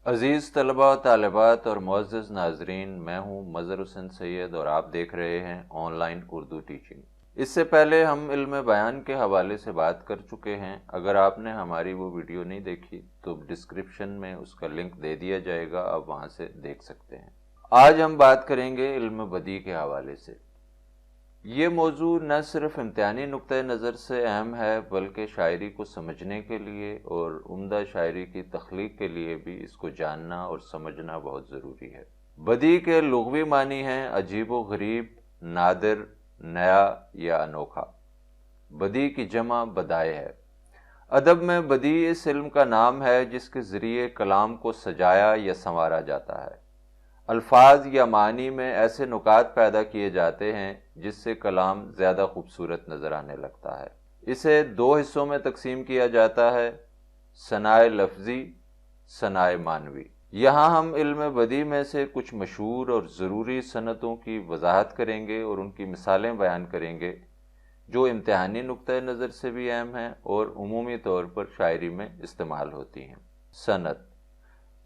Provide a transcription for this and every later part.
عزیز طلباء و طالبات اور معزز ناظرین، میں ہوں مظہر حسین سید اور آپ دیکھ رہے ہیں آن لائن اردو ٹیچنگ۔ اس سے پہلے ہم علم بیان کے حوالے سے بات کر چکے ہیں۔ اگر آپ نے ہماری وہ ویڈیو نہیں دیکھی تو ڈسکرپشن میں اس کا لنک دے دیا جائے گا، آپ وہاں سے دیکھ سکتے ہیں۔ آج ہم بات کریں گے علم بدیع کے حوالے سے۔ یہ موضوع نہ صرف امتحانی نقطہ نظر سے اہم ہے بلکہ شاعری کو سمجھنے کے لیے اور عمدہ شاعری کی تخلیق کے لیے بھی اس کو جاننا اور سمجھنا بہت ضروری ہے۔ بدیع کے لغوی معنی ہیں عجیب و غریب، نادر، نیا یا انوکھا۔ بدیع کی جمع بدائع ہے۔ ادب میں بدیع اس علم کا نام ہے جس کے ذریعے کلام کو سجایا یا سنوارا جاتا ہے۔ الفاظ یا معنی میں ایسے نکات پیدا کیے جاتے ہیں جس سے کلام زیادہ خوبصورت نظر آنے لگتا ہے۔ اسے دو حصوں میں تقسیم کیا جاتا ہے: صنائع لفظی، صنائع معنوی۔ یہاں ہم علم بدیع میں سے کچھ مشہور اور ضروری صنعتوں کی وضاحت کریں گے اور ان کی مثالیں بیان کریں گے جو امتحانی نقطہ نظر سے بھی اہم ہیں اور عمومی طور پر شاعری میں استعمال ہوتی ہیں۔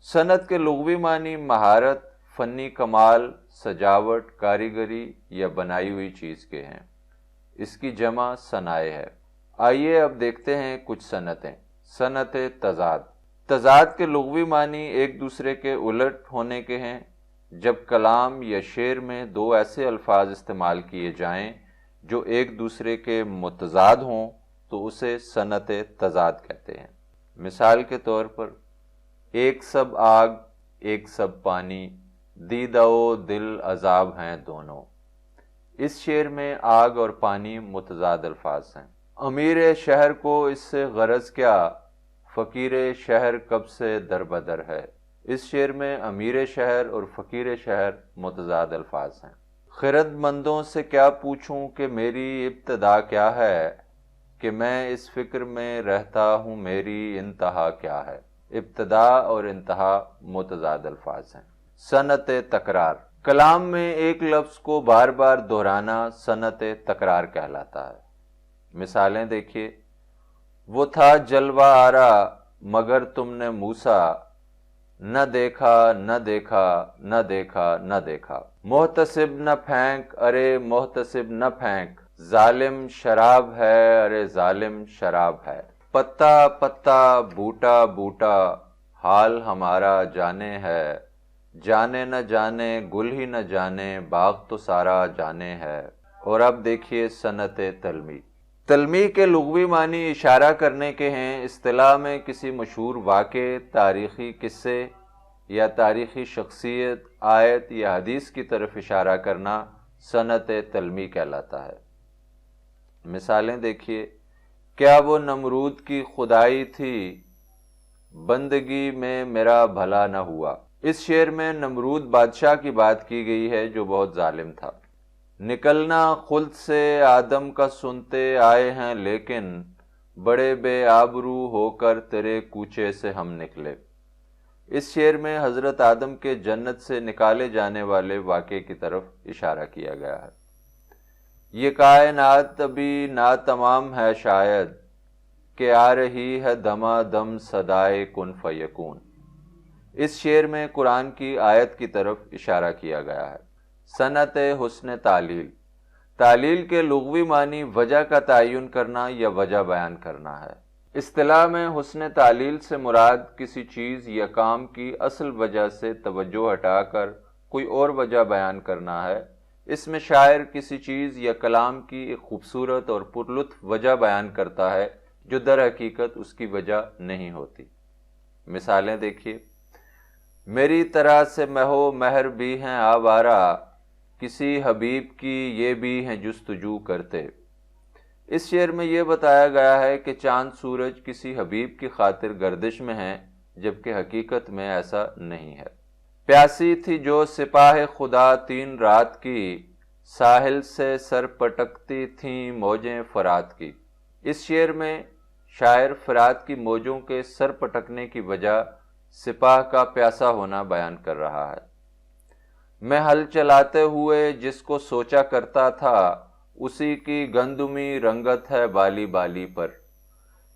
صنعت کے لغوی معنی مہارت، فنی کمال، سجاوٹ، کاریگری یا بنائی ہوئی چیز کے ہیں۔ اس کی جمع صنائع ہے۔ آئیے اب دیکھتے ہیں کچھ صنعتیں۔ صنعت تضاد کے لغوی معنی ایک دوسرے کے الٹ ہونے کے ہیں۔ جب کلام یا شعر میں دو ایسے الفاظ استعمال کیے جائیں جو ایک دوسرے کے متضاد ہوں تو اسے صنعت تضاد کہتے ہیں۔ مثال کے طور پر، ایک سب آگ، ایک سب پانی، دیدہ و دل عذاب ہیں دونوں۔ اس شعر میں آگ اور پانی متضاد الفاظ ہیں۔ امیر شہر کو اس سے غرض کیا، فقیر شہر کب سے در بدر ہے۔ اس شعر میں امیر شہر اور فقیر شہر متضاد الفاظ ہیں۔ خرد مندوں سے کیا پوچھوں کہ میری ابتدا کیا ہے، کہ میں اس فکر میں رہتا ہوں میری انتہا کیا ہے۔ ابتدا اور انتہا متضاد الفاظ ہیں۔ صنعت تکرار، کلام میں ایک لفظ کو بار بار دہرانا صنعت تکرار کہلاتا ہے۔ مثالیں دیکھیے: وہ تھا جلوہ آرا مگر تم نے موسیٰ، نہ دیکھا نہ دیکھا نہ دیکھا نہ دیکھا۔ محتسب نہ پھینک ارے محتسب نہ پھینک، ظالم شراب ہے ارے ظالم شراب ہے۔ پتا پتا بوٹا بوٹا، حال ہمارا جانے ہے، جانے نہ جانے گل ہی نہ جانے باغ تو سارا جانے ہے۔ اور اب دیکھیے صنعت تلمیع۔ تلمیع کے لغوی معنی اشارہ کرنے کے ہیں۔ اصطلاح میں کسی مشہور واقعے، تاریخی قصے یا تاریخی شخصیت، آیت یا حدیث کی طرف اشارہ کرنا صنعت تلمیع کہلاتا ہے۔ مثالیں دیکھیے: کیا وہ نمرود کی خدائی تھی، بندگی میں میرا بھلا نہ ہوا۔ اس شعر میں نمرود بادشاہ کی بات کی گئی ہے جو بہت ظالم تھا۔ نکلنا خلد سے آدم کا سنتے آئے ہیں لیکن، بڑے بے آبرو ہو کر تیرے کوچے سے ہم نکلے۔ اس شعر میں حضرت آدم کے جنت سے نکالے جانے والے واقعے کی طرف اشارہ کیا گیا ہے۔ یہ کائنات ابھی ناتمام ہے شاید، کہ آ رہی ہے دما دم صدائے کن فیکون۔ اس شعر میں قرآن کی آیت کی طرف اشارہ کیا گیا ہے۔ صنعت حسن تعلیل، تعلیل کے لغوی معنی وجہ کا تعین کرنا یا وجہ بیان کرنا ہے۔ اصطلاح میں حسن تعلیل سے مراد کسی چیز یا کام کی اصل وجہ سے توجہ ہٹا کر کوئی اور وجہ بیان کرنا ہے۔ اس میں شاعر کسی چیز یا کلام کی ایک خوبصورت اور پرلطف وجہ بیان کرتا ہے جو در حقیقت اس کی وجہ نہیں ہوتی۔ مثالیں دیکھیے: میری طرح سے مہو مہر بھی ہیں آوارہ، کسی حبیب کی یہ بھی ہیں جستجو کرتے۔ اس شعر میں یہ بتایا گیا ہے کہ چاند سورج کسی حبیب کی خاطر گردش میں ہیں جبکہ حقیقت میں ایسا نہیں ہے۔ پیاسی تھی جو سپاہ خدا 3 رات کی، ساحل سے سر پٹکتی تھیں موجیں فرات کی۔ اس شعر میں شاعر فرات کی موجوں کے سر پٹکنے کی وجہ سپاہ کا پیاسا ہونا بیان کر رہا ہے۔ میں ہل چلاتے ہوئے جس کو سوچا کرتا تھا، اسی کی گندمی رنگت ہے بالی بالی پر۔